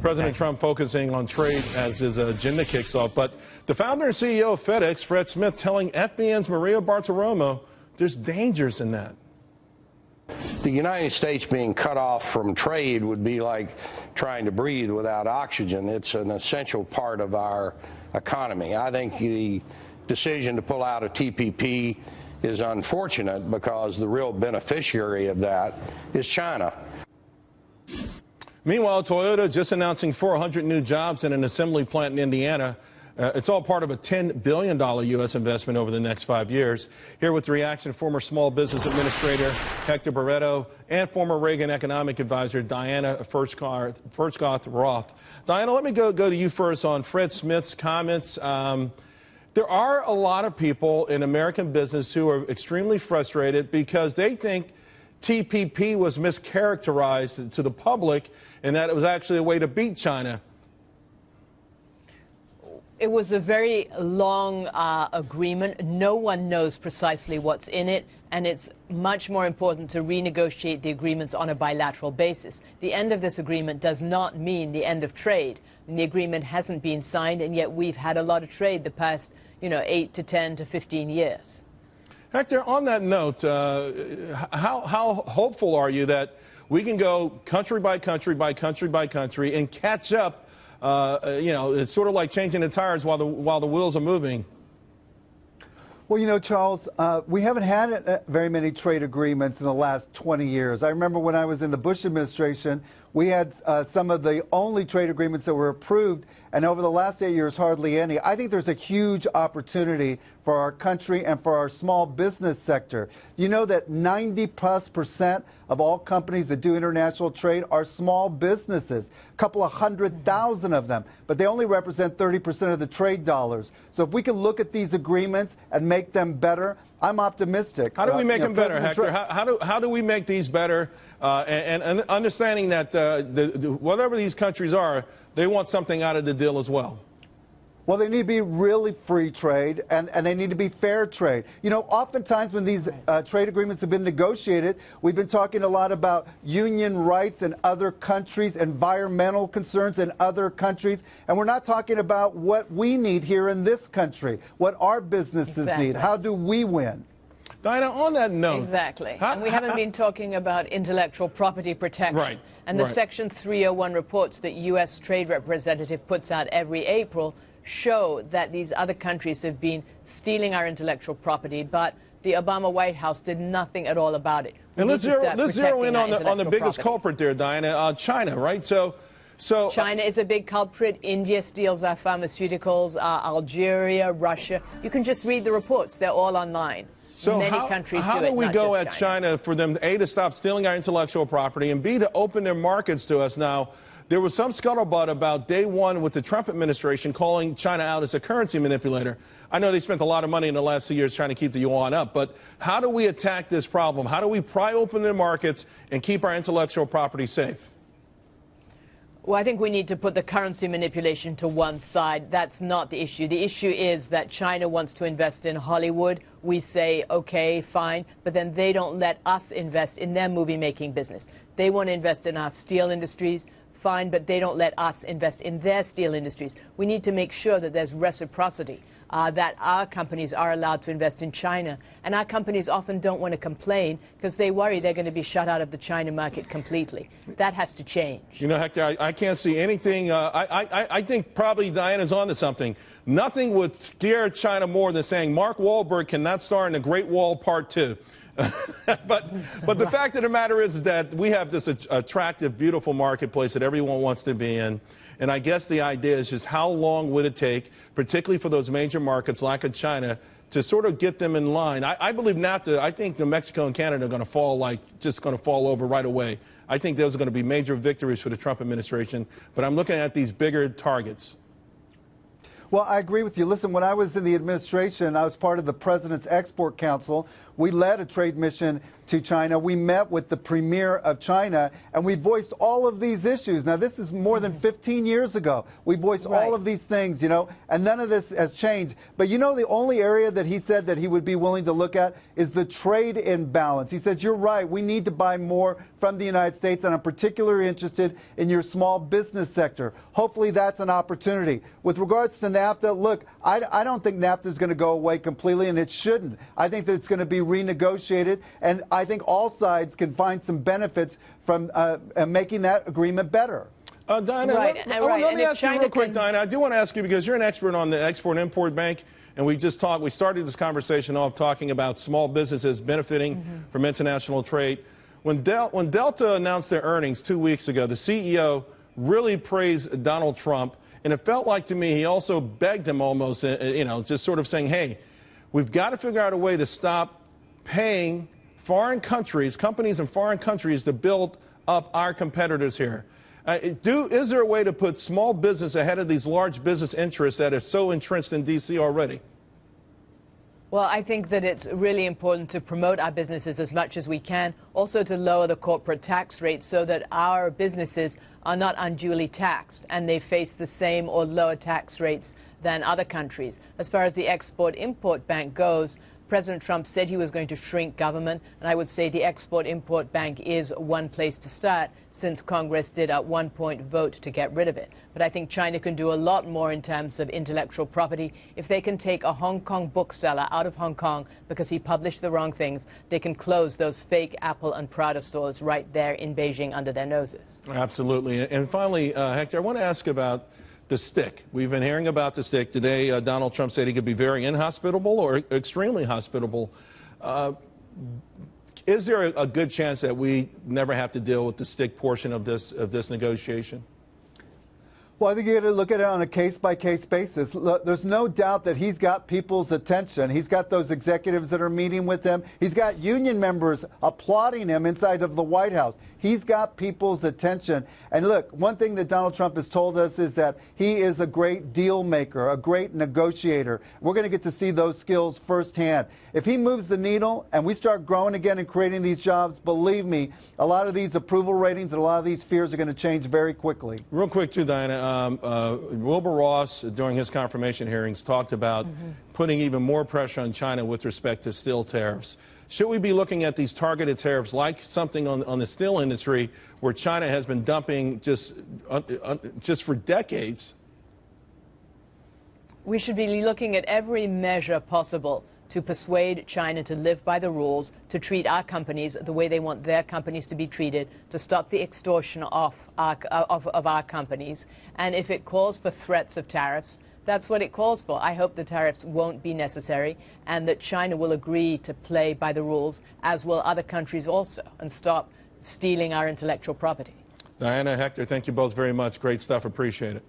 President Trump focusing on trade as his agenda kicks off. But the founder and CEO of FedEx, Fred Smith, telling FBN's Maria Bartiromo there's dangers in that. The United States being cut off from trade would be like trying to breathe without oxygen. It's an essential part of our economy. I think the decision to pull out of TPP is unfortunate because the real beneficiary of that is China. Meanwhile, Toyota just announcing 400 new jobs in an assembly plant in Indiana. It's all part of a $10 billion U.S. investment over the next 5 years. Here with the reaction, former Small Business Administrator Hector Barreto and former Reagan Economic Advisor Diana Furchtgott-Roth. Diana, let me go to you first on Fred Smith's comments. There are a lot of people in American business who are extremely frustrated because they think TPP was mischaracterized to the public and that it was actually a way to beat China. It was a very long agreement. No one knows precisely what's in it, and it's much more important to renegotiate the agreements on a bilateral basis. The end of this agreement does not mean the end of trade. And the agreement hasn't been signed, and yet we've had a lot of trade the past, 8 to 10 to 15 years. Hector, on that note, how hopeful are you that we can go country by country by country by country and catch up? It's sort of like changing the tires while the wheels are moving. Well, Charles, we haven't had very many trade agreements in the last 20 years. I remember when I was in the Bush administration, we had some of the only trade agreements that were approved, and over the last 8 years, hardly any. I think there's a huge opportunity for our country and for our small business sector. You know that 90+% of all companies that do international trade are small businesses, a couple of 100,000 of them, but they only represent 30% of the trade dollars. So if we can look at these agreements and make them better, I'm optimistic. How do we make them better, Hector? How do we make these better? And understanding that whatever these countries are, they want something out of the deal as well. Well, they need to be really free trade, and they need to be fair trade. Oftentimes when these trade agreements have been negotiated, we've been talking a lot about union rights in other countries, environmental concerns in other countries, and we're not talking about what we need here in this country, what our businesses need. How do we win? Diana, on that note. Exactly. And we haven't been talking about intellectual property protection. Right. And the Section 301 reports that U.S. Trade Representative puts out every April show that these other countries have been stealing our intellectual property, but the Obama White House did nothing at all about it. And let's zero in on the biggest culprit there, Diana, China, right? So China is a big culprit. India steals our pharmaceuticals, Algeria, Russia. You can just read the reports. They're all online. So how do we go at China for them, A, to stop stealing our intellectual property, and B, to open their markets to us? Now, there was some scuttlebutt about day one with the Trump administration calling China out as a currency manipulator. I know they spent a lot of money in the last 2 years trying to keep the yuan up, but how do we attack this problem? How do we pry open their markets and keep our intellectual property safe? Well, I think we need to put the currency manipulation to one side. That's not the issue. The issue is that China wants to invest in Hollywood. We say, okay, fine, but then they don't let us invest in their movie-making business. They want to invest in our steel industries, fine, but they don't let us invest in their steel industries. We need to make sure that there's reciprocity, that our companies are allowed to invest in China. And our companies often don't want to complain because they worry they're going to be shut out of the China market completely. That has to change. Hector, I can't see anything. I think probably Diana's onto something. Nothing would scare China more than saying Mark Wahlberg cannot star in The Great Wall Part 2. but the fact of the matter is that we have this attractive, beautiful marketplace that everyone wants to be in. And I guess the idea is just how long would it take, particularly for those major markets like China, to sort of get them in line. I believe NAFTA, I think Mexico and Canada are going to fall, just going to fall over right away. I think those are going to be major victories for the Trump administration. But I'm looking at these bigger targets. Well, I agree with you. Listen, when I was in the administration, I was part of the President's Export Council, We led a trade mission to China. We met with the premier of China, and we voiced all of these issues. Now, this is more than 15 years ago. We voiced all of these things, you know, and none of this has changed. But you know, the only area that he said that he would be willing to look at is the trade imbalance. He says, you're right, we need to buy more from the United States, and I'm particularly interested in your small business sector. Hopefully that's an opportunity. With regards to NAFTA, look, I don't think NAFTA is going to go away completely, and it shouldn't. I think that it's going to be renegotiated, and I think all sides can find some benefits from making that agreement better. Diana, let me ask you real quick, Diana. I do want to ask you, because you're an expert on the Export-Import Bank, and we started this conversation off talking about small businesses benefiting from international trade. When Delta announced their earnings 2 weeks ago, the CEO really praised Donald Trump, and it felt like to me he also begged him almost, you know, just sort of saying, hey, we've got to figure out a way to stop paying foreign countries, companies in foreign countries, to build up our competitors here. Is there a way to put small business ahead of these large business interests that are so entrenched in D.C. already? Well, I think that it's really important to promote our businesses as much as we can, also to lower the corporate tax rate so that our businesses are not unduly taxed and they face the same or lower tax rates than other countries. As far as the Export-Import Bank goes, President Trump said he was going to shrink government, and I would say the Export-Import Bank is one place to start, since Congress did at one point vote to get rid of it. But I think China can do a lot more in terms of intellectual property. If they can take a Hong Kong bookseller out of Hong Kong because he published the wrong things, they can close those fake Apple and Prada stores right there in Beijing under their noses. Absolutely. And finally, Hector, I want to ask about the stick. We've been hearing about the stick. Today, Donald Trump said he could be very inhospitable or extremely hospitable. Is there a good chance that we never have to deal with the stick portion of this negotiation? Well, I think you got to look at it on a case-by-case basis. Look, there's no doubt that he's got people's attention. He's got those executives that are meeting with him. He's got union members applauding him inside of the White House. He's got people's attention. And look, one thing that Donald Trump has told us is that he is a great deal maker, a great negotiator. We're going to get to see those skills firsthand. If he moves the needle and we start growing again and creating these jobs, believe me, a lot of these approval ratings and a lot of these fears are going to change very quickly. Real quick, too, Diana. Wilbur Ross, during his confirmation hearings, talked about putting even more pressure on China with respect to steel tariffs. Should we be looking at these targeted tariffs like something on the steel industry where China has been dumping just for decades? We should be looking at every measure possible to persuade China to live by the rules, to treat our companies the way they want their companies to be treated, to stop the extortion of our companies. And if it calls for threats of tariffs, that's what it calls for. I hope the tariffs won't be necessary and that China will agree to play by the rules, as will other countries also, and stop stealing our intellectual property. Diana, Hector, thank you both very much. Great stuff. Appreciate it.